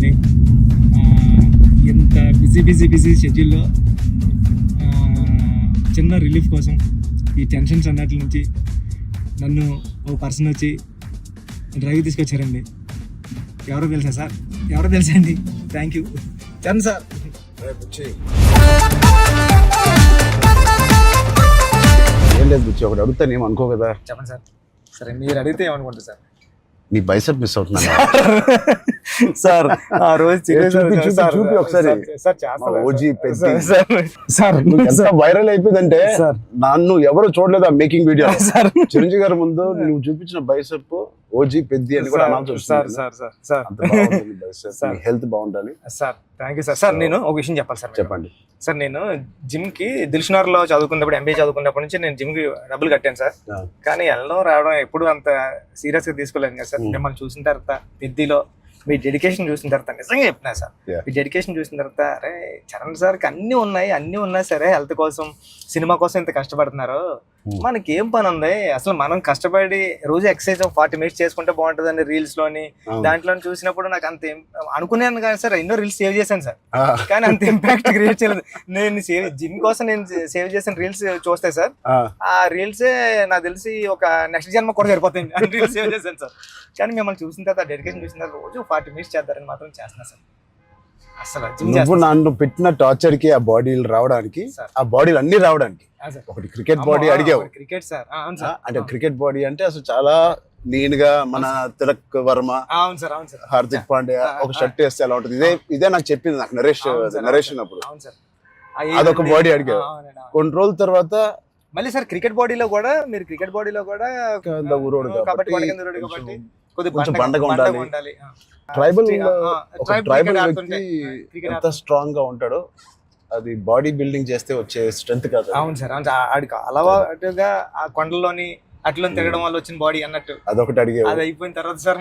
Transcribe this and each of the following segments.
అండి. ఎంత బిజీ షెడ్యూల్లో చిన్న రిలీఫ్ కోసం ఈ టెన్షన్స్ అన్నట్ల నుంచి నన్ను ఓ పర్సన్ వచ్చి డ్రైవ్ తీసుకొచ్చారండి. ఎవరో తెలుసా సార్? ఎవరో తెలుసా అండి? Thank you Charan sir. ఏం లేదు బుచ్చి, ఒకటి అడుగుతాను ఏం అనుకో కదా. చెప్పండి సార్. సరే మీరు అడిగితే ఏమనుకుంటారు సార్? నీ బైసెప్ మిస్ అవుతున్నా సార్. ఆ రోజు చూపి ఒకసారి. ఓజీ వైరల్ అయిపోయిందంటే నన్ను ఎవరు చూడలేదు ఆ మేకింగ్ వీడియో. చిరంజీవి గారి ముందు నువ్వు చూపించిన బైసెప్ ఓజీ పెద్ది అని కూడా అనౌన్స్ చేస్తుంది. హెల్త్ బాగుండాలి sir. Thank you sir. Sir నేను ఒక విషయం చెప్పాలి సార్. చెప్పండి సార్. నేను జిమ్ కి దిల్షునగర్లో చదువుకున్నప్పుడు, ఎంబీఏ చదువుకున్నప్పటి నుంచి నేను జిమ్ కి డబ్బులు కట్టాను సార్. కానీ వెళ్ళడం రావడం ఎప్పుడు అంత సీరియస్ గా తీసుకోలేదు కదా సార్. మిమ్మల్ని చూసిన తర్వాత పెద్దిలో మీ డెడికేషన్ చూసిన తర్వాత నిజంగా చెప్తున్నా సార్, మీ డెడికేషన్ చూసిన తర్వాత అరే చరణ్ సార్కి అన్నీ ఉన్నాయి సరే, హెల్త్ కోసం సినిమా కోసం ఇంత కష్టపడుతున్నారు, మనకి ఏం పని ఉంది అసలు? మనం కష్టపడి రోజు ఎక్సర్సైజ్ 40 minutes చేసుకుంటే బాగుంటుందండి రీల్స్ లోని దాంట్లో చూసినప్పుడు నాకు అంత అనుకున్నాను కానీ సార్, ఎన్నో రీల్స్ సేవ్ చేశాను సార్, కానీ అంత ఇంపాక్ట్ క్రియేట్ చేయలేదు. నేను జిమ్ కోసం నేను సేవ్ చేసిన రీల్స్ చూస్తే సార్, ఆ రీల్సే నాకు తెలిసి ఒక నెక్స్ట్ జన్మ కూడా సరిపోతుంది రీల్స్ సేవ్ చేశాను సార్. కానీ మిమ్మల్ని చూసిన తర్వాత డెడికేషన్ చూసిన తర్వాత రోజు 40 minutes చేద్దారని మాత్రం చేస్తున్నా సార్. అసలు నువ్వు నన్ను పెట్టిన టార్చర్ కి ఆ బాడీలు రావడానికి, ఆ బాడీలు అన్ని రావడానికి ఒకటి క్రికెట్ బాడీ అడిగావు. క్రికెట్ సార్ అంటే క్రికెట్ బాడీ అంటే అసలు చాలా లీన్ గా మన తిలక్ వర్మ, హార్దిక్ పాండ్యా ఒక షర్ట్ వేస్తే ఎలా ఉంటుంది, ఇదే నాకు చెప్పింది నాకు నరేషన్ అప్పుడు. అదొక బాడీ అడిగావు. కొన్ని రోజుల తర్వాత మళ్ళీ సార్ క్రికెట్ బాడీలో కూడా మీరు కొంచెం బండగా ఉండాలి. ట్రైబల్ వ్యక్తి ఎంత స్ట్రాంగ్ గా ఉంటాడో అది బాడీ బిల్డింగ్ చేస్తే వచ్చే స్ట్రెంత్ కాదు. అవును సార్. ఆడికి అలవాటుగా ఆ కొండలోని అట్లా తిరగడం వల్ల వచ్చిన బాడీ అన్నట్టు అదొకటి అడిగే. అది అయిపోయిన తర్వాత సార్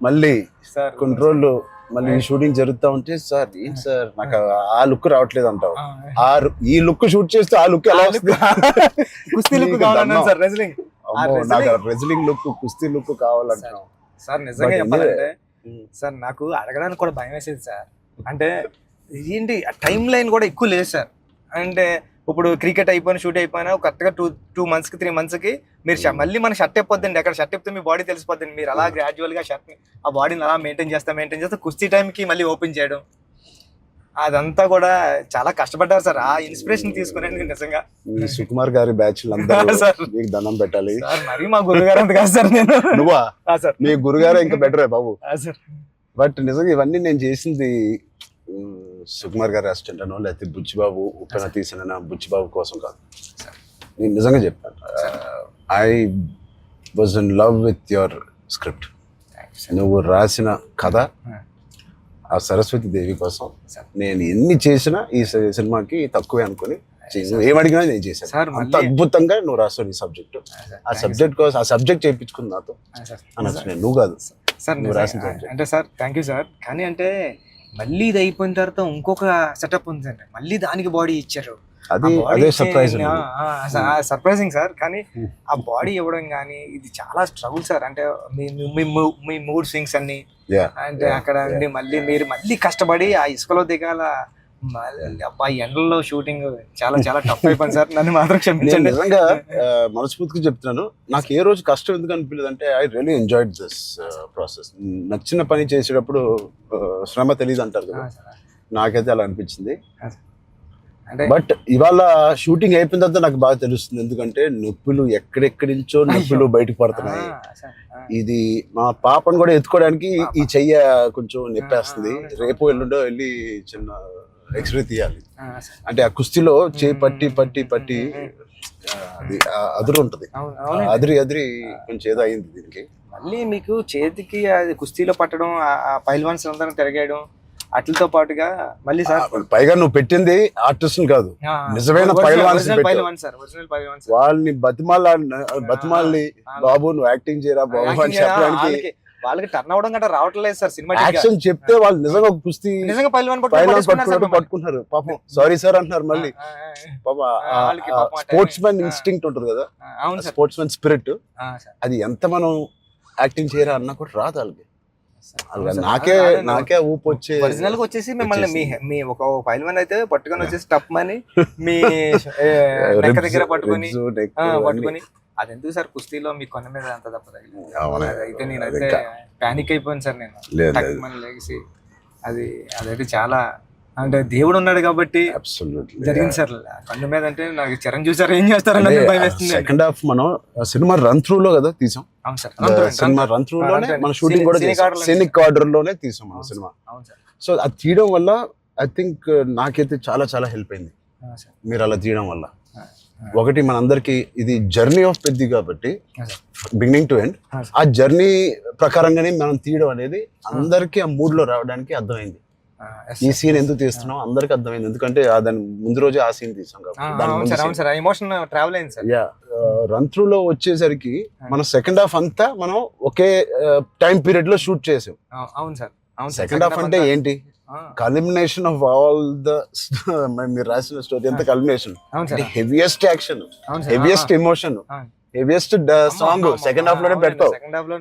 మళ్ళీ సార్ కొన్ని రోజులు మళ్ళీ షూటింగ్ జరుగుతా ఉంటే సార్ ఏంటి సార్ నాకు ఆ లుక్ రావట్లేదు అంటావు. ఈ లుక్ షూట్ చేస్తే ఆ లుక్ ఎలా వస్తుంది? కుస్తీ లుక్ కావాలన్నాను సార్. నాకు రెజ్లింగ్ లుక్, కుస్తీ లుక్ కావాలంటున్నావు సార్. నిజంగా చెప్పాలంటే సార్ నాకు అడగడానికి కూడా భయం వేసేది సార్. అంటే ఏంటి టైం లైన్ కూడా ఎక్కువ లేదు సార్. అంటే ఇప్పుడు క్రికెట్ అయిపోయినా షూట్ అయిపోయినా కరెక్ట్గా 2 months కి 3 months కి మీరు మళ్ళీ మన షర్ట్ అయిపోద్దండి. అక్కడ షర్ట్ అయిపోతే మీ బాడీ తెలిసిపోద్దండి. మీరు అలా గ్రాడ్యువల్ గా షర్ట్ ఆ బాడీని అలా మెయింటైన్ చేస్తే కుస్తీ టైంకి మళ్ళీ ఓపెన్ చేయడం అదంతా కూడా చాలా కష్టపడ్డారు సార్. ఆ ఇన్స్పిరేషన్ తీసుకునేందుకు నిజంగా సుకుమార్ గారి బ్యాచ్ మీకు దండం పెట్టాలి. మరి మా గురుగారు అంత కాదు సార్. నేను నువ్వా సార్? మీ గురుగారు ఇంకా బెటరే బాబు. బట్ నిజంగా ఇవన్నీ నేను చేసింది సుకుమార్ గారి అసిస్టెంట్ అనో లేకపోతే బుచ్చిబాబు ఉప్పెన తీసిన బుచ్చిబాబు కోసం కాదు. నేను నిజంగా చెప్పాను, I was in love with your script. నువ్వు రాసిన కథ ఆ సరస్వతి దేవి కోసం నేను ఎన్ని చేసినా ఈ సినిమాకి తక్కువే అనుకుని ఏమడిగినా నేను చేశాను. అంత అద్భుతంగా నువ్వు రాస్తావు నీ సబ్జెక్ట్. ఆ సబ్జెక్ట్ కోసం ఆ సబ్జెక్ట్ చేయించుకుంది నాతో అనొచ్చు. నువ్వు కాదు సార్ నువ్వు రాసిన సబ్జెక్ట్ అంటే సార్. Thank you sir. కానీ అంటే మళ్ళీ ఇది అయిపోయిన తర్వాత ఇంకొక సెటప్ ఉంది అంటే మళ్ళీ దానికి బాడీ ఇచ్చారు. అదే సర్ప్రైజింగ్ సార్. కానీ ఆ బాడీ ఇవ్వడం కానీ ఇది చాలా స్ట్రగుల్ సార్. అంటే మీ మూడ్ స్వింగ్స్ అన్ని అంటే అక్కడ మళ్ళీ మీరు మళ్ళీ కష్టపడి ఆ ఇసుకలో దిగాల, అబ్బాయి ఎండల్లో షూటింగ్ చాలా చాలా టఫ్ అయిపోయింది సార్. నన్ను మాత్రం క్షమించండి. నిజంగా మనస్ఫూర్తిగా చెప్తున్నాను, నాకు ఏ రోజు కష్టం ఎందుకు అనిపించలేదు అంటే I really enjoyed this process. నచ్చిన పని చేసేటప్పుడు శ్రమ తెలియదు అంటారు కదా, నాకైతే అలా అనిపించింది. బట్ ఇవాళ షూటింగ్ అయిపోయిన తర్వాత నాకు బాగా తెలుస్తుంది, ఎందుకంటే నొప్పులు ఎక్కడెక్కడి నుంచో నొప్పులు బయటకు పడుతున్నాయి. ఇది మా పాపను కూడా ఎత్తుకోవడానికి ఈ చెయ్య కొంచెం నొప్పేస్తుంది. రేపు ఎల్లుండో వెళ్ళి చిన్న ఎక్స్రే తీయాలి. అంటే ఆ కుస్తీలో చేయి పట్టి అది అదురు ఉంటది, అదిరి కొంచెం ఏదో అయింది దీనికి. మళ్ళీ మీకు చేతికి అది కుస్తీలో పట్టడం, ఆ పైల్వాన్స్ అందరం తిరగేయడం అట్లతో పాటుగా మళ్ళీ సార్ పైగా నువ్వు పెట్టింది ఆర్టిస్ట్ కాదు, నిజమైన పైల్వాన్స్. వాళ్ళని బతిమాలి బాబు నువ్వు యాక్టింగ్ చేయరా బాబు అని చెప్పడానికి వాళ్ళకి టర్న్ అవడం గట్రా రావట్లేదు సార్. సినిమా యాక్షన్ చెప్తే వాళ్ళు నిజంగా కుస్తీ నిజంగా పైల్వాన్ పట్టుకుంటారు. పాపం సారీ సార్ అంటున్నారు. మళ్ళీ స్పోర్ట్స్ మ్యాన్ ఇన్స్టింక్ట్ ఉంటుంది కదా, స్పోర్ట్స్ మ్యాన్ స్పిరిట్, అది ఎంత మనం యాక్టింగ్ చేయరా అన్నా కూడా రాదు వాళ్ళకి. నాకే ఊపు వచ్చే ఒరిజినల్ గా వచ్చేసి మిమ్మల్ని మీ ఒక ఫైల్ మన్ అయితే పట్టుకొని వచ్చేసి టప్ మని మీ నెక్క దగ్గర పట్టుకొని అది ఎందుకు సార్ కుస్తీలో మీ కొన్న మీద అంత తప్ప అయితే నేనైతే పానిక్ అయిపోయాను సార్ నేను లేచి అదైతే చాలా అంటే దేవుడు ఉన్నాడు కాబట్టి జరిగింది సార్ కన్ను మీద అంటే నాకు చిరంజీవి సార్ ఏం చేస్తారని భయం వేస్తుంది. సెకండ్ హాఫ్ మనం సినిమా రన్ త్రూ లో కదా తీసాం. అవును సార్, సినిమా రన్ త్రూ లోనే మన షూటింగ్ కూడా సీనిక్ ఆర్డర్ లోనే తీసాం మన సినిమా. సో అది తీయడం వల్ల ఐ థింక్ నాకైతే చాలా చాలా హెల్ప్ అయింది మీరు అలా తీయడం వల్ల. ఒకటి మనందరికి ఇది జర్నీ ఆఫ్ పెద్ది కాబట్టి బిగినింగ్ టు ఎండ్ ఆ జర్నీ ప్రకారంగానే మనం తీయడం అనేది అందరికి ఆ మూడ్ లో రావడానికి అర్థమైంది. ఈ సీన్ ఎందుకు తీస్తున్నాం అందరికి అర్థమైంది, ఎందుకంటే దాని ముందు రోజే ఆ సీన్ తీసాం కాబట్టి. రన్ త్రూ లో వచ్చేసరికి మన సెకండ్ హాఫ్ అంతా మనం ఒకే టైం పీరియడ్ లో షూట్ చేసాం. సెకండ్ హాఫ్ అంటే ఏంటి, కల్మినేషన్ ఆఫ్ ఆల్ ద మీరు రాసిన స్టోరీ అంతా culmination, heaviest action, heaviest emotion, heaviest song second half లోనే పెడతాం.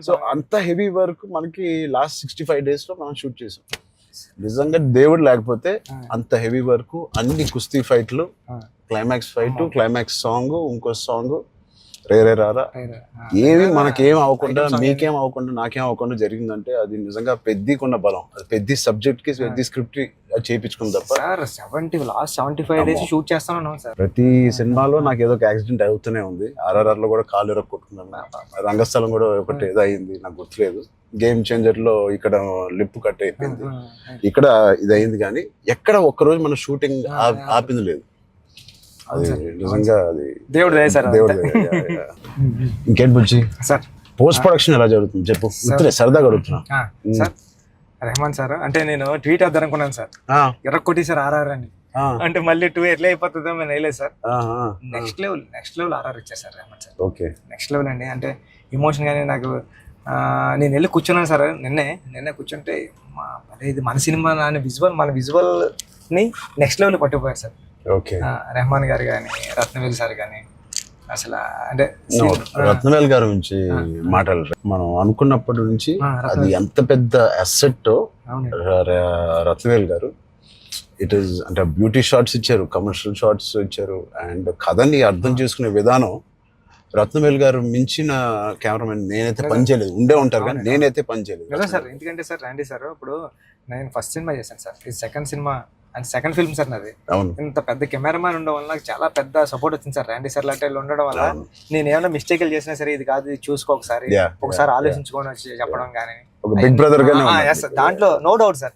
సో అంత హెవీ వర్క్ మనకి లాస్ట్ 65 days లో మనం షూట్ చేసాం. నిజంగా దేవుడు లేకపోతే అంత హెవీ వర్క్, అన్ని కుస్తీ ఫైట్లు, క్లైమాక్స్ ఫైట్, క్లైమాక్స్ సాంగ్, ఇంకో సాంగ్ రే రే రారా ఏమి మనకేం అవ్వకుండా మీకేం అవ్వకుండా నాకేం అవ్వకుండా జరిగిందంటే అది నిజంగా పెద్దకున్న బలం. అది పెద్ద సబ్జెక్ట్ కి పెద్ద స్క్రిప్ట్ చేయించుకుంది తప్ప. లాస్ట్ 75 days షూట్ చేస్తాను సార్. ప్రతి సినిమాలో నాకు ఏదో ఒక యాక్సిడెంట్ అవుతూనే ఉంది. RRR లో కూడా కాలు ఎరక్కొట్టుకున్నాను, రంగస్థలం కూడా ఒకటి ఏదో అయింది నాకు గుర్తులేదు. గేమ్ చేంజర్ లో ఇక్కడ లిప్ కట్ అయిపోయింది, ఇక్కడ ఇది అయింది. కానీ ఎక్కడ ఒక్కరోజు మన షూటింగ్ ఆపింది లేదు. అది నిజంగా అది దేవుడు. ఇంకేంటి బుజ్జి సార్ పోస్ట్ ప్రొడక్షన్ ఎలా జరుగుతుంది చెప్పు, సరదాగా అడుగుతున్నా. సార్ రెహమాన్ సార్ అంటే నేను ట్వీట్ వద్దాం అనుకున్నాను సార్, ఎర్రకొట్టి సార్ RRR అని. అంటే మళ్ళీ 2 ఎట్లా అయిపోతుందో నేను వేయలేదు సార్. నెక్స్ట్ లెవెల్ RRR ఇచ్చారు sir Rahman sir. Okay, next level అండి. అంటే ఎమోషన్ కానీ నాకు నేను వెళ్ళి కూర్చున్నాను సార్. నిన్నే కూర్చుంటే ఇది మన సినిమా మన విజువల్ ని నెక్స్ట్ లెవెల్ పట్టుకుపోయారు సార్. ఓకే, రెహమాన్ గారు కానీ, రత్నవేల్ సార్ కానీ. అసలు అంటే రత్నవేల్ గారి నుంచి మాట్లాడారు. మనం అనుకున్నప్పటి నుంచి అది ఎంత పెద్ద అసెట్ రత్నవేల్ గారు. ఇట్ ఈస్ అంటే బ్యూటీ షాట్స్ ఇచ్చారు, కమర్షియల్ షాట్స్ ఇచ్చారు, అండ్ కథని అర్థం చేసుకునే విధానం. రత్నవేల్ గారు మించిన కెమెరామెన్ నేనైతే పని చేయలేదు. ఉండే ఉంటారు కానీ నేనైతే పని చేయలేదు సార్. ఎందుకంటే సార్ రండి సార్, ఇప్పుడు నేను ఫస్ట్ సినిమా చేశాను సార్, ఇది second cinema and second film sir నాది. ఇంత పెద్ద కెమెరామ్యాన్ ఉండడం వల్ల నాకు చాలా పెద్ద సపోర్ట్ వచ్చింది సార్. ర్యాండీ సార్ లాంటి ఉండడం వల్ల నేను ఏమైనా మిస్టేక్లు చేసినా సరే ఇది కాదు, ఇది చూసుకో ఒకసారి ఆలోచించుకొని వచ్చి చెప్పడం కానీ, బిగ్ బ్రదర్ దాంట్లో నో డౌట్ సార్.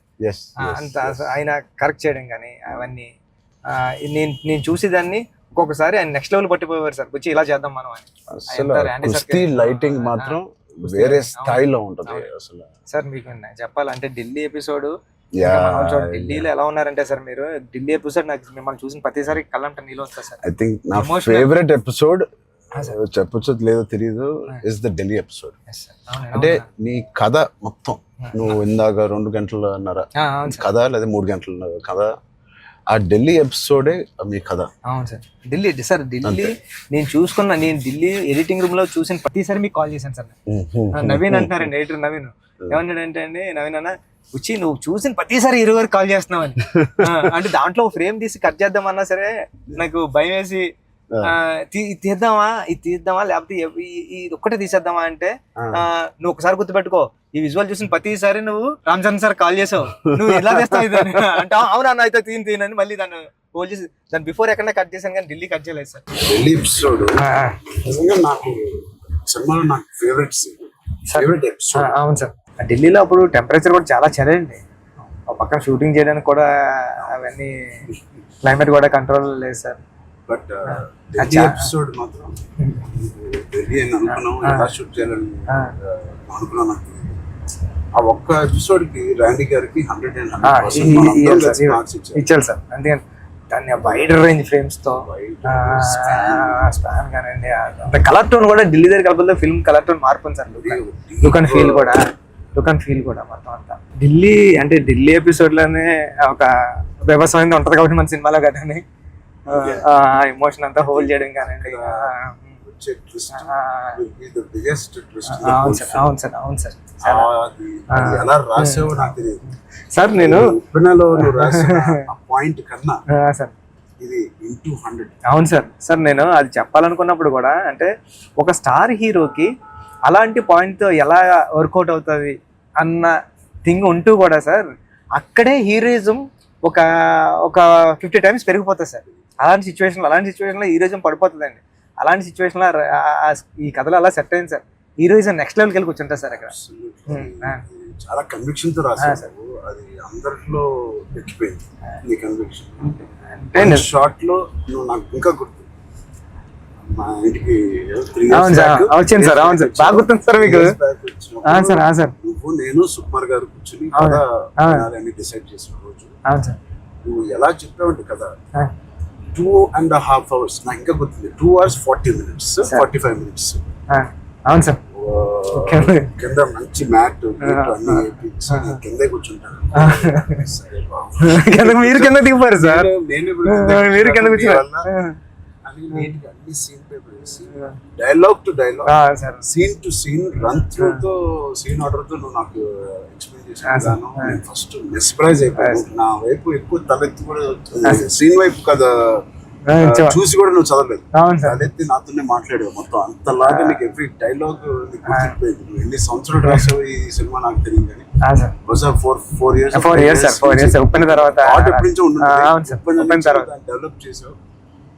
అంత ఆయన కరెక్ట్ చేయడం కానీ అవన్నీ నేను చూసి దాన్ని ఒక్కొక్కసారి ఆయన నెక్స్ట్ లెవెల్ పట్టిపోయారు సార్. వచ్చి ఇలా చేద్దాం మనం అని. లైటింగ్ మాత్రం వేరే స్థాయిలో ఉంటుంది అసలు. సార్ మీకు చెప్పాలంటే ఢిల్లీ ఎపిసోడ్, ఢిల్లీలో ఎలా ఉన్నారంటే సార్ మీరు ఢిల్లీ ఎపిసోడ్ నాకు మిమ్మల్ని చూసిన ప్రతిసారి కళ్ళంట నీళ్ళు వస్తారు సార్. ఐ థింక్ నా ఫేవరెట్ ఎపిసోడ్ చెప్పొచ్చు లేదో తెలియదు ఇస్ ద ఢిల్లీ ఎపిసోడ్. అంటే నీ కథ మొత్తం నువ్వు ఇందాక 2 గంటలన్నర కథ లేదా 3 గంటల కథ, ఆ ఢిల్లీ ఎపిసోడే మీ కథ. అవును సార్. ఢిల్లీ నేను ఢిల్లీ ఎడిటింగ్ రూమ్ లో చూసిన ప్రతిసారి మీకు కాల్ చేశాను సార్. నవీన్ అంటారండి, ఎడిటర్ నవీన్. ఏమన్నాడంటే అండి, నవీన్ అన్న వచ్చి నువ్వు చూసిన ప్రతిసారి 20 వరకు కాల్ చేస్తున్నావు అని. అంటే దాంట్లో ఫ్రేమ్ తీసి కట్ చేద్దామన్నా సరే నాకు భయం వేసి ఇది తీద్దామా లేకపోతే ఇది ఒక్కటే తీసేద్దామా అంటే, నువ్వు ఒకసారి గుర్తుపెట్టుకో, ఈ విజువల్ చూసిన ప్రతిసారి నువ్వు రామ్ చరణ్ సార్ కాల్ చేసావు, నువ్వు ఎలా చేస్తావు ఇది అంటే అవునా అయితే తీనని మళ్ళీ దాన్ని హోల్డ్ చేసి దాని బిఫోర్ ఎక్కడ కట్ చేశాను కానీ ఢిల్లీ కట్ చేయలేదు సార్. ఢిల్లీ ఎపిసోడ్ నాకు సినిమాలో నాకు ఫేవరెట్ ఎపిసోడ్. అవును సార్. ఢిల్లీలో అప్పుడు టెంపరేచర్ కూడా చాలా చలండి, పక్కన షూటింగ్ చేయడానికి కూడా అవన్నీ క్లైమేట్ కూడా కంట్రోల్ లేదు సార్. బట్ ఢిల్లీ ఎపిసోడ్ మాత్రం ఢిల్లీ అని అనుకున్నాం, ఎలా షూట్ చేయాలని అనుకున్నాను. ఆ ఒక్క ఎపిసోడ్ కి ర్యాండీ గారికి 100% మార్క్స్ ఇచ్చారు సార్. అందుకని దాన్ని వైడ్ రేంజ్ ఫ్రేమ్స్ తో స్పాన్ కానివ్వండి, అంత కలర్ టోన్ కూడా ఢిల్లీ దగ్గర కలపలతో ఫిల్మ్ కలర్ టోన్ మార్పు సార్. లుక్ అండ్ ఫీల్ కూడా మొత్తం అంతా ఢిల్లీ ఎపిసోడ్ లోనే ఒక వ్యవసాయం ఉంటది కాబట్టి మన సినిమాలో కదా ఎమోషన్ అంతా హోల్డ్ చేయడం కానివ్వండి. వచ్చే ట్విస్ట్ ఆ, will be the biggest twist in the అవును whole సార్ film. అవును సార్ అవును సార్ అది ఎలా రాసావో నాకు తెలియదు. సార్ నేను ఉప్పెనలో నువ్వు రాసిన ఆ పాయింట్ కన్నా సార్ ఇది ఇంటూ 100. అవును సార్ సార్ నేను అది చెప్పాలనుకున్నప్పుడు కూడా అంటే ఒక స్టార్ హీరోకి అలాంటి పాయింట్తో ఎలా వర్కౌట్ అవుతుంది అన్న థింగ్ ఉంటూ కూడా సార్ అక్కడే హీరోయిజం ఒక ఒక 50 times పెరిగిపోతుంది సార్. అలాంటి సిచ్యువేషన్లో హీరోయిజం పడిపోతుందండి. అలాంటి సిచ్యువేషన్లో ఈ కథలో అలా సెట్ అయింది సార్. హీరోయిజం నెక్స్ట్ లెవెల్కి వెళ్ళి కూర్చుంటారు సార్ అక్కడ. చాలా కన్విక్షన్ తో రాసావు. అది అందరిలో ఎక్కిపోయింది నీ కన్విక్షన్. అంటే షార్ట్ లో నువ్వు నాకు ఇంకా గుర్తు, మా ఇంటికి 3 అవును years సార్ back వచ్చింది సార్. అవును సార్ బాగా గుర్తుంది సార్ మీకు. 3 years back వచ్చినప్పుడు సార్ సార్ నువ్వు నేను సుకుమార్ గారు కూర్చుని అవును. కథ వినాలని డిసైడ్ చేసిన రోజు అవును సార్ నువ్వు ఎలా చెప్పావంటే కదా 2.5 hours నాకు ఇంకా గుర్తుంది. 2 hours 40 minutes 45 minutes అవును సార్ కింద మంచి మ్యాట్ అన్ని వేయించి కిందే కూర్చుంటాను. సరే బాబు. మీరు కింద దిగిపోయారు సార్. నేను మీరు కింద కూర్చున్నారు. అన్ని సీన్ పేపర్ వేసి dialogue to dialogue sir scene to scene run through తో సీన్ ఆర్డర్ తో నువ్వు నాకు ఎక్స్ప్లెయిన్ చేసాను. నేను ఫస్ట్ మెస్ప్రైజ్ అయిపోయాను. నా వైపు ఎక్కువ తలెత్తి కూడా సీన్ వైపు కదా చూసి కూడా నువ్వు చదవలేదు. అవును సార్ తలెత్తి నాతోనే మాట్లాడావు మొత్తం. అంతలాగా నీకు ఎవ్రీ డైలాగ్ గుర్తిపోయింది. నువ్వు ఎన్ని సంవత్సరాలు రాసావు ఈ సినిమా నాకు తెలియదు కానీ బహుశా 4 years 4 years సార్. 4 years ఉప్పిన తర్వాత ఆర్ట్ ఎప్పటి నుంచో అవును సార్ ఉప్పిన తర్వాత డెవలప్ చేసావు.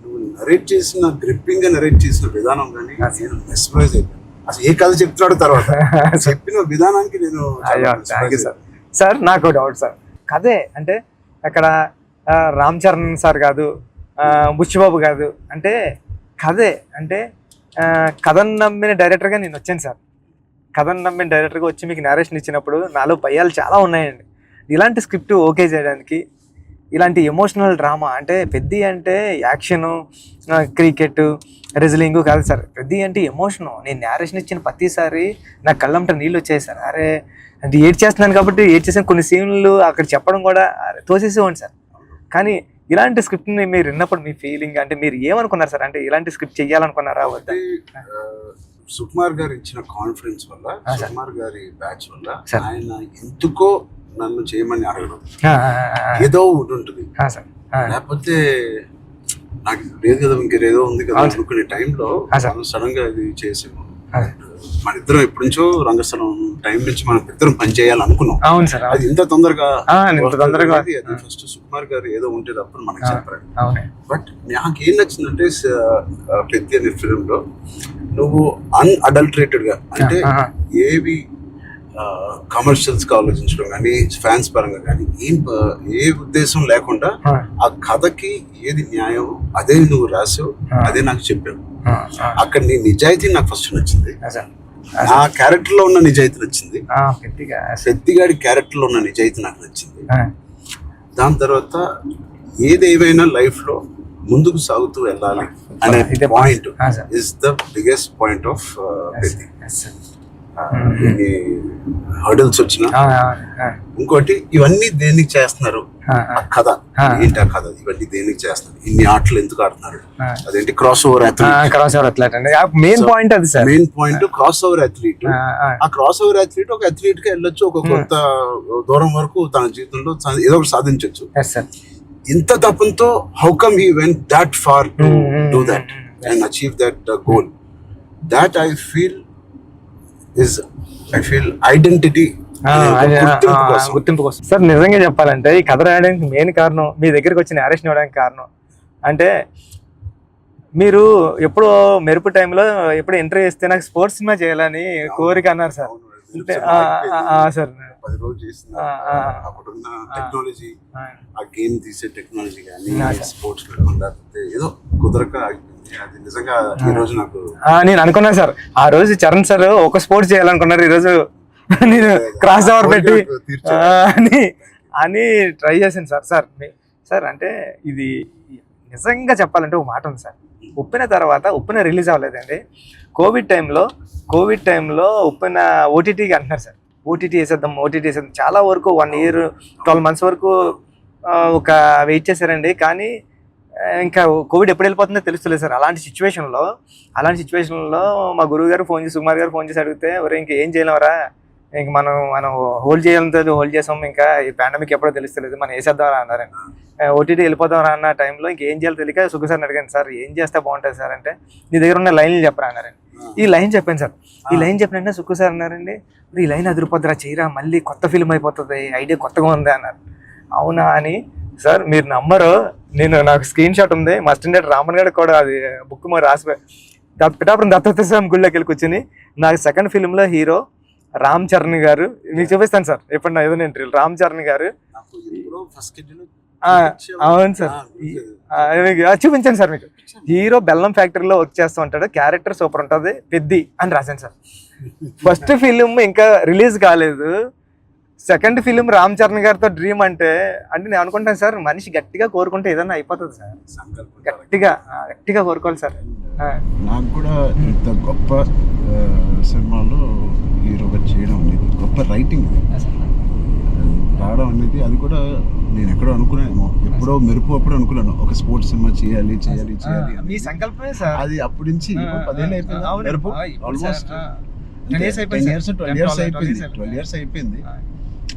నువ్వు నరేట్ చేసిన గ్రిప్పింగ్ గా నరేట్ చేసిన విధానం కానీ నేను మెస్ప్రైజ్ అయిపోయాను. అసలు ఏ కథ చెప్తున్నాడు తర్వాత చెప్పిన విధానానికి నేను సార్. నాకు డౌట్ సార్, కథే అంటే అక్కడ రామ్ చరణ్ సార్ కాదు, బుచ్చిబాబు కాదు, అంటే కథే అంటే కథను నమ్మిన డైరెక్టర్గా నేను వచ్చాను సార్. కథను నమ్మిన డైరెక్టర్గా వచ్చి మీకు నేరేషన్ ఇచ్చినప్పుడు నాలో భయాలు చాలా ఉన్నాయండి. ఇలాంటి స్క్రిప్ట్ ఓకే చేయడానికి, ఇలాంటి ఎమోషనల్ డ్రామా అంటే పెద్ద అంటే యాక్షను, క్రికెట్, రెజ్లింగ్ కాదు సార్. పెద్ద అంటే ఎమోషను. నేను నేరేషన్ ఇచ్చిన ప్రతిసారి నా కళ్ళంట నీళ్ళు వచ్చాయి సార్. అరే అంటే ఏడ్ చేస్తున్నాను కాబట్టి ఏడ్ చేసిన కొన్ని సీన్లు అక్కడ చెప్పడం కూడా తోసేసేవాడి సార్. కానీ ఇలాంటి స్క్రిప్ట్ని మీరు విన్నప్పుడు మీ ఫీలింగ్ అంటే మీరు ఏమనుకున్నారు సార్? అంటే ఇలాంటి స్క్రిప్ట్ చెయ్యాలనుకున్నారా వద్దా? సుకుమార్ గారు ఇచ్చిన కాన్ఫిడెన్స్ వల్ల, సుకుమార్ గారి బ్యాచ్ వల్ల ఆయన ఎందుకో నన్ను చేయమని అడగడం ఏదో ఉంటుంది. లేకపోతే నాకు లేదు కదా ఇంకేదో ఉంది కదా అనుకునే టైంలో సడన్ గా ఇది చేసాము. మన ఇద్దరం ఎప్పటి నుంచో రంగస్థలం టైం నుంచి మనం ఇద్దరం పని చేయాలనుకున్నాం. అవును సార్. అది ఇంత తొందరగా ఫస్ట్ సుకుమార్ గారు ఏదో ఉంటే తప్పని మనకి చెప్పారు. బట్ నాకు ఏం నచ్చిందంటే పెద్ద అనే ఫిల్మ్ లో నువ్వు అన్అడల్టరేటెడ్ గా అంటే ఏవి కమర్షియల్స్ గా ఆలోచించడం కానీ ఫ్యాన్స్ పరంగా కానీ ఏ ఉద్దేశం లేకుండా ఆ కథకి ఏది న్యాయం అదే నువ్వు రాసావు, అదే నాకు చెప్పావు. అక్కడ నీ నిజాయితీ నాకు ఫస్ట్ నచ్చింది. నా క్యారెక్టర్ లో ఉన్న నిజాయితీ నచ్చింది. పెద్దిగాడి క్యారెక్టర్ లో ఉన్న నిజాయితీ నాకు నచ్చింది. దాని తర్వాత ఏదేమైనా లైఫ్ లో ముందుకు సాగుతూ వెళ్ళాలి అనే point is the biggest point of Peddi. Hurdles వచ్చిన ఇంకోటి ఇవన్నీ దేనికి చేస్తున్నారు, ఆ కథ ఏంటి, ఆ కథ ఇవన్నీ దేనికి చేస్తున్నారు, ఇన్ని ఆటలు ఎందుకు ఆడుతున్నారు, అదేంటి cross over athlete. Main point అది sir. Main point cross over athlete. ఆ క్రాస్ ఓవర్ అథ్లీట్ ఒక అథ్లీట్ గా వెళ్ళొచ్చు, ఒక కొంత దూరం వరకు తన జీవితంలో ఏదో ఒకటి సాధించవచ్చు. ఇంత తపంతో how come he went that far to do that and achieve that goal. That I feel identity, గుర్తింపు కోసం. సార్ నిజంగా చెప్పాలంటే ఈ కథ రాయడానికి మెయిన్ కారణం, మీ దగ్గరికి వచ్చి నేరేషన్ ఇవ్వడానికి కారణం అంటే మీరు ఎప్పుడు మెరుపు టైంలో ఎప్పుడు ఎంట్రీ చేస్తే నాకు స్పోర్ట్స్ సినిమా చేయాలని కోరిక అన్నారు సార్. అంటే సార్ 10 రోజులు చేసిన అప్పుడున్న టెక్నాలజీ, ఆ గేమ్ తీసే టెక్నాలజీ కానీ స్పోర్ట్స్ లేకపోతే ఏదో కుదరక అది నిజంగా ఈ రోజు నాకు నేను అనుకున్నాను సార్. ఆ రోజు చరణ్ సార్ ఒక స్పోర్ట్స్ చేయాలనుకున్నారు, ఈ రోజు నేను క్రాస్ ఓవర్ పెట్టి అని ట్రై చేశాను సార్. సార్ అంటే ఇది నిజంగా చెప్పాలంటే ఒక మాట ఉంది సార్. ఉప్పిన తర్వాత ఉప్పిన రిలీజ్ అవ్వలేదండి. కోవిడ్ టైంలో ఉప్పిన ఓటీటీకి అంటున్నారు సార్. ఓటీటీ వేసేద్దాం. చాలా వరకు 1 year 12 months వరకు ఒక వెయిట్ చేశారండి. కానీ ఇంకా కోవిడ్ ఎప్పుడు వెళ్ళిపోతుందో తెలుస్తలేదు సార్. అలాంటి సిచ్యువేషన్లో మా గురువు గారు ఫోన్ చేసి, సుకుమార్ గారు ఫోన్ చేసి అడిగితే, ఒరే ఇంక ఏం చేయలేమరా, ఇంక మనం హోల్డ్ చేసాం, ఇంకా ఈ పాండమిక్ ఎప్పుడో తెలుస్తలేదు, మనం వేసేద్దాం అన్నారండి. ఓటీటీ వెళ్ళిపోదాం అన్న టైంలో ఇంకేం చేయాలో తెలియక సుఖ సార్ని అడిగాను, సార్ ఏం చేస్తే బాగుంటుంది సార్ అంటే, నీ దగ్గర ఉన్న లైన్లు చెప్పరా అన్నారండి. ఈ లైన్ చెప్పాను సార్. ఈ లైన్ చెప్పినంటే సుఖ సార్ అన్నారండి, ఈ లైన్ అదిరిపోద్దురా, చేయరా, మళ్ళీ కొత్త ఫిల్మ్ అయిపోతుంది, ఐడియా కొత్తగా ఉంది అన్నారు. అవునా అని సార్ మీరు నమ్మరు, నాకు స్క్రీన్ షాట్ ఉంది, మా స్టాండర్డ్ రామన్ గారికి కూడా అది బుక్ మరి రాసిపోయి పిఠాపురం దత్తత స్వామి గుళ్ళోకి వెళ్ళి కూర్చొని, నాకు సెకండ్ ఫిల్మ్లో హీరో రామ్ చరణ్ గారు, మీకు చూపిస్తాను సార్ ఎప్పుడు నా ఏదైనా ఇంటర్వ్యూ, రామ్ చరణ్ గారు. అవును సార్, చూపించాను సార్ మీకు. హీరో బెల్లం ఫ్యాక్టరీలో వర్క్ చేస్తూ ఉంటాడు, క్యారెక్టర్ సూపర్ ఉంటుంది, పెద్ది అని రాశాను సార్. ఫస్ట్ ఫిలిం ఇంకా రిలీజ్ కాలేదు, సెకండ్ ఫిలిం రామ్ చరణ్ గారితో డ్రీమ్ అంటే నేను అనుకుంటాను సార్, మనిషి గట్టిగా కోరుకుంటే ఏదైనా అయిపోతుంది సార్, గట్టిగా కోరుకోవాలి సార్. నాకు కూడా ఇంత గొప్ప సినిమాలో హీరోగా చేయడం అనేది, గొప్ప రైటింగ్ రావడం అనేది, అది కూడా నేను ఎక్కడో అనుకున్నాను, ఎప్పుడో మెరుపు అప్పుడు అనుకున్నాను ఒక స్పోర్ట్స్ సినిమా చేయాలి మీ సంకల్పమే సార్ అది. అప్పటి నుంచి 10 ఏళ్ళు అయిపోయింది మెరుపు, ఆల్మోస్ట్ 12 years అయిపోయింది.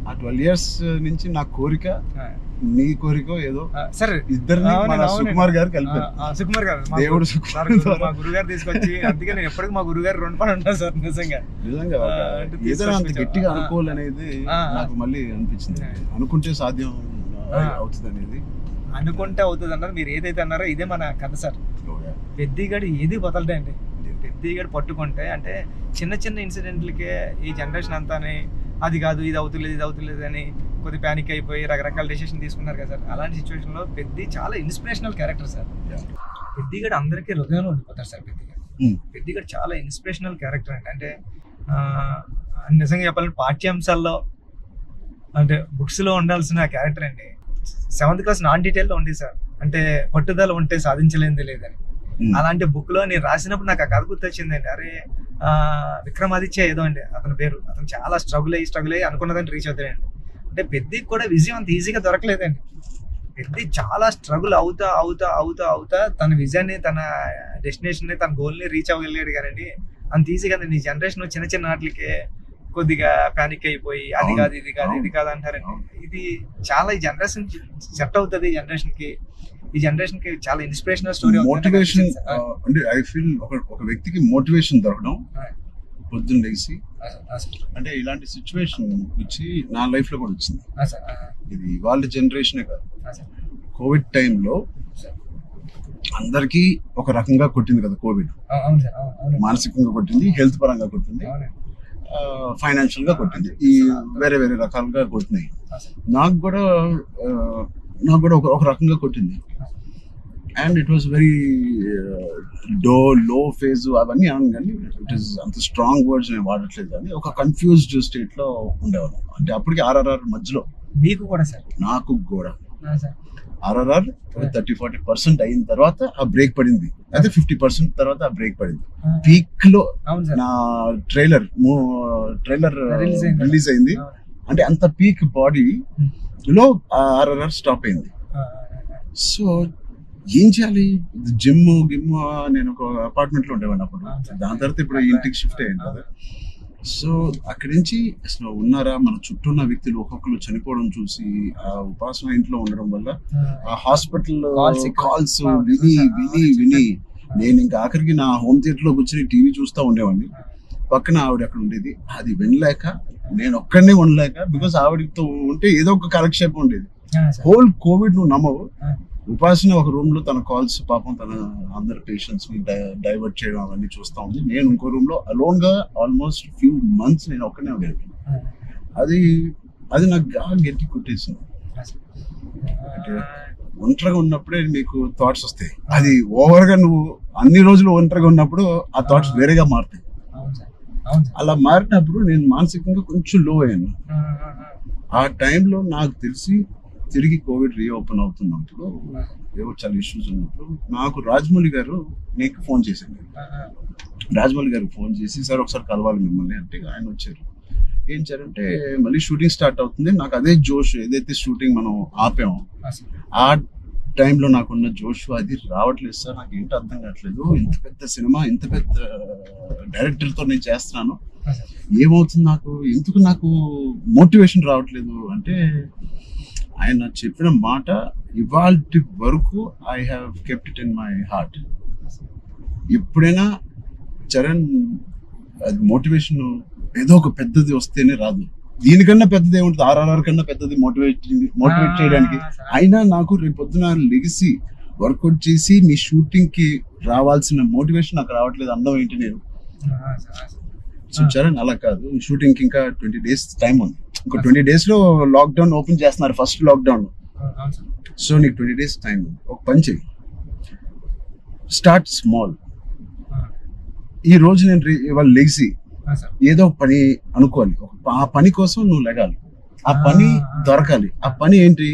ఆ 12 years నుంచి నా కోరిక, నీ కోరిక ఏదో సరే ఇద్దరిని సుకుమార్ గారు కలిపారు. సుకుమార్ గారు దేవుడు మా గురుగారు తీసుకొచ్చి, అందుకే నేను ఎప్పటికీ మా గురుగారు 2 పని ఉంటాను సార్. నిజంగా ఏదైనా అంత గట్టిగా అనుకోవాలనేది నాకు మళ్ళీ అనిపించింది. అనుకుంటే సాధ్యం అవుతుంది అనేది, అనుకుంటే అవుతుంది అన్నారు. మీరు ఏదైతే అన్నారో ఇదే మన కథ సార్. పెద్దిగాడు ఏది వదలడే అండి, పెద్దిగాడు పట్టుకుంటే అంటే చిన్న చిన్న ఇన్సిడెంట్లకే ఈ జనరేషన్ అంతానే అది కాదు, ఇది అవుతులేదు అని కొద్ది ప్యానిక్ అయిపోయి రకరకాల డెసిషన్ తీసుకున్నారు కదా సార్. అలాంటి సిచ్యువేషన్లో పెద్ది చాలా ఇన్స్పిరేషనల్ క్యారెక్టర్ సార్. పెద్దిగాడు అందరికీ హృదయంలో ఉండిపోతారు సార్. పెద్దిగాడు చాలా ఇన్స్పిరేషనల్ క్యారెక్టర్ అండి. అంటే నిజంగా చెప్పాలంటే పాఠ్యాంశాల్లో అంటే బుక్స్లో ఉండాల్సిన క్యారెక్టర్ అండి. 7th class నాన్ డీటెయిల్లో ఉంది సార్. అంటే పట్టుదల ఉంటే సాధించలేనిది లేదని. అలాంటి బుక్ లో నేను రాసినప్పుడు నాకు ఆ కథ గుర్తొచ్చిందండి. అరే విక్రమాదిత్య ఏదో అండి అతని పేరు. అతను చాలా స్ట్రగుల్ అయ్యి అనుకున్నదాన్ని రీచ్ అవుతాడండి. అంటే పెద్దికి కూడా విజయం అంత ఈజీగా దొరకలేదండి. పెద్ది చాలా స్ట్రగుల్ అవుతా తన విజయాన్ని, తన డెస్టినేషన్ ని, తన గోల్ ని రీచ్ అవ్వగలిగాడు కానీ అంత ఈజీగా ఈ జనరేషన్ చిన్న చిన్న వాటికే కొద్దిగా ప్యానిక్ అయిపోయి అది కాదు ఇది కాదు అంటారండి. ఇది చాలా ఈ జనరేషన్ సెట్ అవుతుంది. ఈ జనరేషన్ కి చాలా ఇన్స్పిరేషనల్ స్టోరీ. మోటివేషన్ అంటే ఐ ఫీల్ ఒక వ్యక్తికి మోటివేషన్ దొరకడం పొద్దున్న లేచి, అంటే ఇలాంటి సిచ్యువేషన్ వచ్చి నా లైఫ్ లో కూడా వచ్చింది. ఇది వాళ్ళ జనరేషనే కాదు, కోవిడ్ టైంలో అందరికీ ఒక రకంగా కొట్టింది కదా కోవిడ్. మానసికంగా కొట్టింది, హెల్త్ పరంగా కొట్టింది, ఫైనాన్షియల్ గా కొట్టింది, ఈ వేరే వేరే రకాలుగా కొట్టినాయి. నాకు కూడా ఒక రకంగా కొట్టింది. And it was very low phase అవన్నీ అను, కానీ ఇట్ ఈస్ అంత స్ట్రాంగ్ వర్డ్స్ నేను వాడట్లేదు, కానీ ఒక కన్ఫ్యూజ్డ్ స్టేట్ లో ఉండేవాళ్ళం. అంటే అప్పటికి RRR మధ్యలో మీకు కూడా సార్, నాకు కూడా RRR 30-40% అయిన తర్వాత ఆ బ్రేక్ పడింది. అయితే 50% తర్వాత ఆ బ్రేక్ పడింది. పీక్ లో నా ట్రైలర్ రిలీజ్ అయింది. అంటే అంత పీక్ బాడీ లో RRR స్టాప్ అయింది. సో ఏం చేయాలి, జిమ్ నేను ఒక అపార్ట్మెంట్ లో ఉండేవాడిని అప్పుడు. దాని తర్వాత ఇప్పుడు ఇంటికి షిఫ్ట్ అయ్యాను కదా. సో అక్కడి నుంచి అసలు ఉన్నారా, మన చుట్టూ ఉన్న వ్యక్తులు ఒక్కొక్కరు చనిపోవడం చూసి ఆ ఉపాసన ఇంట్లో ఉండడం వల్ల ఆ హాస్పిటల్ కాల్స్ విని నేను ఇంకా ఆఖరికి నా హోమ్ థియేటర్ లో కూర్చొని టీవీ చూస్తూ ఉండేవాడిని. పక్కన ఆవిడ అక్కడ ఉండేది, అది వినలేక నేను ఒక్కడనే ఉండలేక, బికాస్ ఆవిడతో ఉంటే ఏదో ఒక కాలక్షేపం ఉండేది. హోల్ కోవిడ్ నువ్వు నమ్మవు, ఉపాసన ఒక రూమ్ లో తన కాల్స్ పాపం తన అందరు పేషెంట్స్ ని డైవర్ట్ చేయడం అవన్నీ చూస్తా ఉంది. నేను ఇంకో రూమ్ లో అలోన్ గా ఆల్మోస్ట్ ఫ్యూ మంత్స్ నేను ఒక్కనే ఉండేది. అది నాకు గట్టి కొట్టేసింది. అంటే ఒంటరిగా ఉన్నప్పుడే మీకు థాట్స్ వస్తాయి. అది ఓవర్ గా నువ్వు అన్ని రోజులు ఒంటరిగా ఉన్నప్పుడు ఆ థాట్స్ వేరేగా మారుతాయి. అలా మారినప్పుడు నేను మానసికంగా కొంచెం లో అయ్యాను. ఆ టైంలో నాకు తెలిసి తిరిగి కోవిడ్ రీఓపెన్ అవుతున్నప్పుడు, ఏవో చాలా ఇష్యూస్ ఉన్నప్పుడు నాకు రాజమౌళి గారు నీకు ఫోన్ చేశాను. రాజమౌళి గారికి ఫోన్ చేసి, సార్ ఒకసారి కలవాలి మిమ్మల్ని అంటే ఆయన వచ్చారు. ఏం చేయాలంటే మళ్ళీ షూటింగ్ స్టార్ట్ అవుతుంది. నాకు అదే జోష్, ఏదైతే షూటింగ్ మనం ఆపామో టైంలో నాకున్న జోష్ అది రావట్లేదు సార్. నాకు ఏంటో అర్థం కావట్లేదు. ఇంత పెద్ద సినిమా, ఇంత పెద్ద డైరెక్టర్తో నేను చేస్తున్నాను, ఏమవుతుంది నాకు, ఎందుకు నాకు మోటివేషన్ రావట్లేదు అంటే, ఆయన చెప్పిన మాట ఇవాల్టి వరకు I have kept it in my heart. ఎప్పుడైనా చరణ్, అది మోటివేషన్ ఏదో ఒక పెద్దది వస్తేనే రాదు. దీనికన్నా పెద్దది ఏముంటుంది, ఆర్ఆర్ఆర్ కన్నా పెద్దది మోటివేట్ చేయడానికి. అయినా నాకు రేపు పొద్దున లెగిసి వర్కౌట్ చేసి మీ షూటింగ్ కి రావాల్సిన మోటివేషన్ నాకు రావట్లేదు. అందం ఏంటి నేను. సో చరణ్ అలా కాదు, షూటింగ్ కి ఇంకా 20 days టైం ఉంది. ఇంకో 20 days లో లాక్డౌన్ ఓపెన్ చేస్తున్నారు, ఫస్ట్ లాక్డౌన్. సో నీకు 20 days టైం ఉంది. ఒక పని చెయ్యి, స్టార్ట్ స్మాల్. ఈ రోజు నేను ఇవాళ లెగిసి ఏదో పని అనుకోవాలి, ఆ పని కోసం నువ్వు లెగాలి, ఆ పని దొరకాలి. ఆ పని ఏంటి,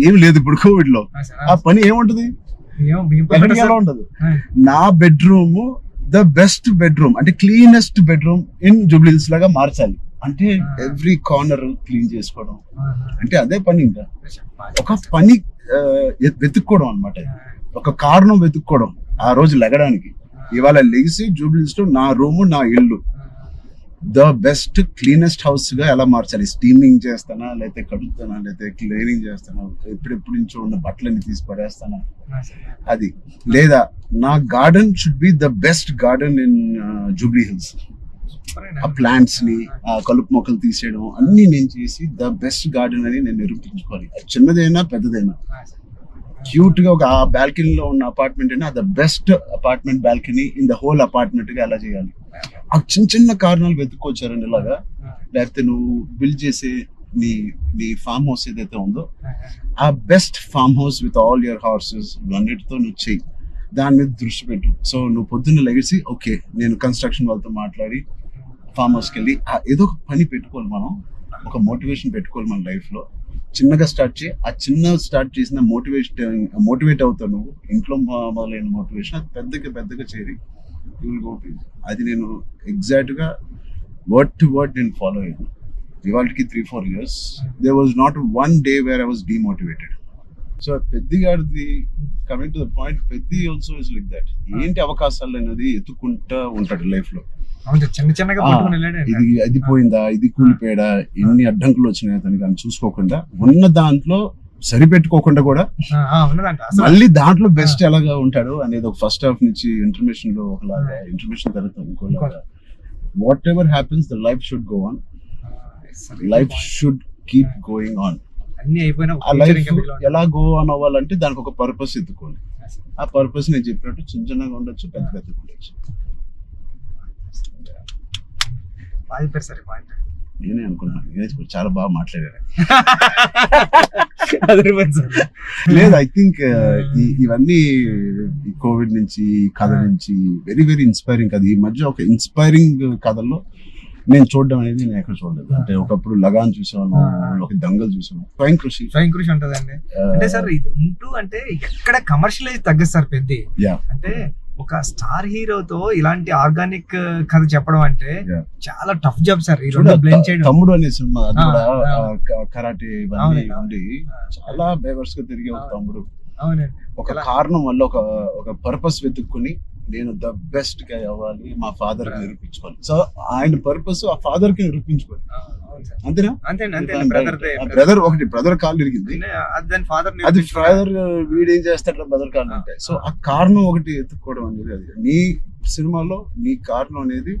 ఏమి లేదు ఇప్పుడు కోవిడ్ లో. ఆ పని ఏముంటది, ఎలా ఉండదు. నా బెడ్రూమ్ ద బెస్ట్ బెడ్రూమ్, అంటే క్లీనెస్ట్ బెడ్రూమ్ ఇన్ జూబ్లీహిల్స్ లాగా మార్చాలి. అంటే ఎవ్రీ కార్నర్ క్లీన్ చేసుకోవడం అంటే అదే పని. ఇంకా ఒక పని వెతుక్కోవడం అనమాట, ఒక కారణం వెతుక్కోవడం ఆ రోజు లెగడానికి. ఇవాళ లెగిసి జూబ్లీహిల్స్ లో నా రూము, నా ఇల్లు ద బెస్ట్ క్లీనెస్ట్ హౌస్ గా ఎలా మార్చాలి. స్టీమింగ్ చేస్తానా, లేకపోతే కడుగుతానా, లేకపోతే క్లీనింగ్ చేస్తానా, ఎప్పుడెప్పుడు నుంచో ఉన్న బట్టలన్నీ తీసి పడేస్తానా, అది. లేదా నా garden should be the best garden in Jubilee hills. ఆ ప్లాంట్స్ ని, ఆ కలుపు మొక్కలు తీసేయడం అన్ని నేను చేసి ద బెస్ట్ గార్డెన్ అని నేను నిరూపించుకోవాలి. అది చిన్నదైనా పెద్దదైనా. క్యూట్ గా ఒక ఆ బాల్కనీలో ఉన్న అపార్ట్మెంట్ అయినా the best apartment balcony in the whole apartment గా ఎలా చేయాలి. ఆ చిన్న చిన్న కారణాలు వెతుక్కొచ్చారండి ఇలాగా. లేకపోతే నువ్వు బిల్డ్ చేసే నీ ఫామ్ హౌస్ ఏదైతే ఉందో, ఆ best farm house with all your horses అన్నిటితో నువ్వు చెయ్యి, దాని మీద దృష్టి పెట్టు. సో నువ్వు పొద్దున్న లెగిసి ఓకే నేను కన్స్ట్రక్షన్ వాళ్ళతో మాట్లాడి ఫామ్ హౌస్కి వెళ్ళి ఏదో ఒక పని పెట్టుకోవాలి. మనం ఒక మోటివేషన్ పెట్టుకోవాలి మన లైఫ్ లో. చిన్నగా స్టార్ట్ చేయి. ఆ చిన్న స్టార్ట్ చేసిన మోటివేట్ అవుతావు నువ్వు. ఇంట్లో మొదలైన మోటివేషన్ అది పెద్దగా చేరి అది నేను ఎగ్జాక్ట్ గా వర్డ్ టు వర్డ్ నేను ఫాలో అయ్యాను. ఇవాళకి 3-4 years there was not one day where I was demotivated. So Peddi గారిది coming to the point, Peddi also is like that. ఏంటి అవకాశాలు అనేది ఎత్తుకుంటా ఉంటాడు లైఫ్ లో. ఇది అది పోయిందా, ఇది కూలిపోయాడా, ఎన్ని అడ్డంకులు వచ్చినాయి అతనికి అని చూసుకోకుండా, ఉన్న దాంట్లో సరిపెట్టుకోకుండా కూడా మళ్ళీ దాంట్లో బెస్ట్ ఎలాగా ఉంటాడు అనేది ఒక ఫస్ట్ హాఫ్ నుంచి ఇంటర్మిషన్ లో ఒకలాగా, ఇంటర్మిషన్ తర్వాత ఇంకోలాగా. Whatever happens the life should go on, life should keep going on. ఆ లైఫ్ ఎలా గో ఆన్ అవ్వాలంటే దానికి ఒక పర్పస్ ఎత్తుకోండి. ఆ పర్పస్ నేను చెప్పినట్టు చిన్నగా ఉండొచ్చు, పెద్ద ఉండొచ్చు. నేనే అనుకున్నాను చాలా బాగా మాట్లాడారు. లేదు, ఐ థింక్ ఇవన్నీ కోవిడ్ నుంచి, కథ నుంచి వెరీ వెరీ ఇన్స్పైరింగ్ కథ. ఈ మధ్య ఒక ఇన్స్పైరింగ్ కథల్లో నేను చూడడం అనేది నేను ఎక్కడ చూడలేదు. అంటే ఒకప్పుడు లగాన్ చూసాను, ఒక దంగల్ చూసాను, స్వయం కృషి ఉంటదండి. అంటే సార్ ఇది ఉంటూ అంటే ఎక్కడ కమర్షియలైజ్ తగ్గదు సార్ పెద్ద. అంటే ఒక స్టార్ హీరోతో ఇలాంటి ఆర్గానిక్ కథ చెప్పడం అంటే చాలా టఫ్ జాబ్ సార్. ఈ రెండు బ్లెండ్ చేయడం. తమ్ముడు అనే సినిమా అది కూడా కరాటే ఇవన్నీ ఉండి చాలా బేవర్స్ గా తిరిగే ఒక తమ్ముడు ఒక కారణం వల్ల ఒక పర్పస్ వెతుక్కుని నేను ద బెస్ట్ గా అవ్వాలి, మా ఫాదర్ కి నిరూపించుకోవాలి. సో ఆయన పర్పస్ ఆ ఫాదర్ కి నిరూపించుకోవాలి. అంతేనా? బ్రదర్ ఒకటి బ్రదర్ కాళ్ళు ఇరిగింది, అది ఫాదర్ వీడేం చేస్తాడు బ్రదర్ కాళ్ళు అంటే. సో ఆ కారణం ఒకటి ఎత్తుక్కోవడం అనేది, అది నీ సినిమాలో నీ కారణం అనేది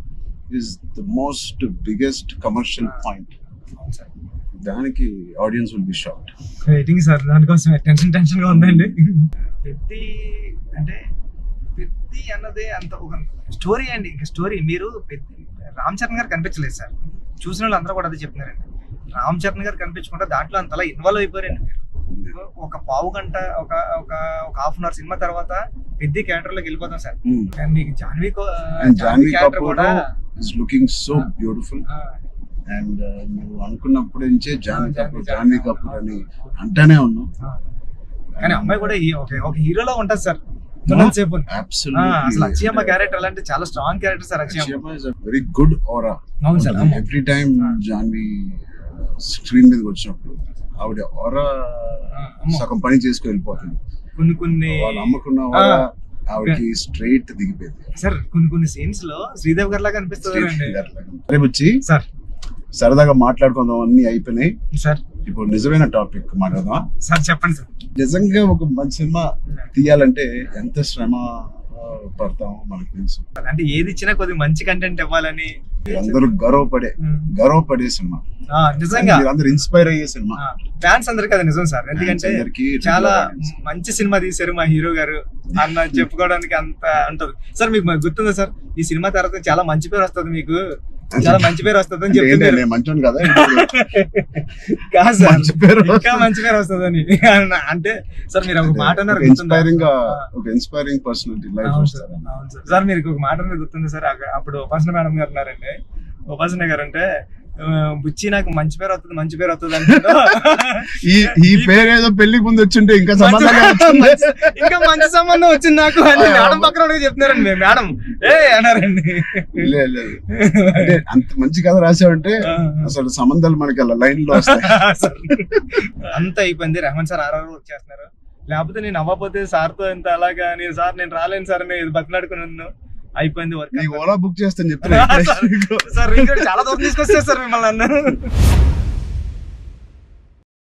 is the most biggest commercial point. దానికి audience will be shocked. Waiting sir, దానికోసం టెన్షన్ గా ఉందండి. పెద్ది అంటే పెద్ది అన్నదే అంత ఒక స్టోరీ అండి. ఇంకా స్టోరీ మీరు రామ్ చరణ్ గారు కనిపించలేదు సార్. చూసిన వాళ్ళు అందరూ కూడా అదే చెప్తున్నారండి. రామ్ చరణ్ గారు కనిపించకుండా దాంట్లో అంతలా ఇన్వాల్వ్ అయిపోయారండి మీరు. ఒక పావు గంట ఒక హాఫ్ అన్ అవర్ సినిమా తర్వాత పెద్ద క్యారెక్టర్ లోకి వెళ్ళిపోతాం సార్. మీకు జాన్వీ క్యారెక్టర్ కూడా is looking so beautiful. And నువ్వు అనుకున్నప్పుడు నుంచే జాన్వీ కపూర్ అని అంటానే ఉన్నావు. కానీ అమ్మాయి కూడా ఒక హీరోలా ఉంటది సార్. అక్షయమ్మ క్యారెక్టర్ అంటే చాలా strong character sir. Akshayamma is very good aura. అవును sir. Every time Janhvi screen మీదకి వచ్చినప్పుడు ఆవిడ ఆరా సగం పని చేసుకుని వెళ్ళిపోతుంది. కొన్ని వాళ్ళు అమ్మకున్న వాళ్ళ ఆవిడకి స్ట్రైట్ దిగిపోయింది. సార్ కొన్ని సీన్స్ లో శ్రీదేవి గారి లాగా అనిపిస్తుంది రేపు వచ్చి సార్. సరదాగా మాట్లాడుకుందాం, అన్ని అయిపోయినాయి. సార్ ఇప్పుడు నిజమైన టాపిక్ మాట్లాడదాం. సార్ చెప్పండి సార్. నిజంగా ఒక మంచి సినిమా తీయాలంటే ఎంత శ్రమ పడతాం మనకు తెలుసు. అంటే ఏది ఇచ్చినా కొద్దిగా మంచి కంటెంట్ ఇవ్వాలని అందరూ గర్వపడే సినిమా, నిజంగా అందరూ ఇన్స్పైర్ అయ్యే సినిమా. ఫ్యాన్స్ అందరికి అది నిజం సార్. ఎందుకంటే అందరికీ చాలా మంచి సినిమా తీశారు మా హీరో గారు అన్న చెప్పుకోవడానికి అంత ఉంటది సార్. మీకు గుర్తుందా సార్, ఈ సినిమా తర్వాత చాలా మంచి పేరు వస్తుంది, మీకు చాలా మంచి పేరు వస్తుంది అని చెప్తున్నారు. మంచోని కదా కాదు సార్, మంచి పేరు ఇంకా మంచి పేరు వస్తుంది అని అంటే సార్ మీరు ఒక మాట అన్నారు, ఇన్స్పైరింగ్ పర్సనాలిటీ లైఫ్. అవును సార్, మీరు ఒక మాట అన్నారు గుర్తుంది సార్. అప్పుడు ఉపాసన మేడం గారు ఉన్నారండి, ఉపాసన గారు అంటే బుచ్చి నాకు మంచి పేరు వస్తుంది అంటే ఈ పేరు ఏదో పెళ్లికి ముందు వచ్చింటే ఇంకా ఇంకా మంచి సంబంధం వచ్చింది నాకు అని మేడం పక్కన చెప్తున్నారండి. మేడం అన్నారండి. అంటే అంత మంచి కథ రాసావంటే అసలు సంబంధాలు మనకి అలా లైన్ లో వస్తాయి. అంత అయిపోయింది. రెహమాన్ సార్ ఆర్ఆర్ వర్క్ చేస్తున్నారు, లేకపోతే నేను అవ్వకపోతే సార్తో ఎంత అలాగా నేను రాలేను సార్ అని బతిలాడుకున్నాను. అయిపోయింది వర్క్. ఓలా బుక్ చేస్తాను చెప్తున్నా సార్ చాలా దూరం తీసుకొచ్చారు సార్ మిమ్మల్ని అన్న.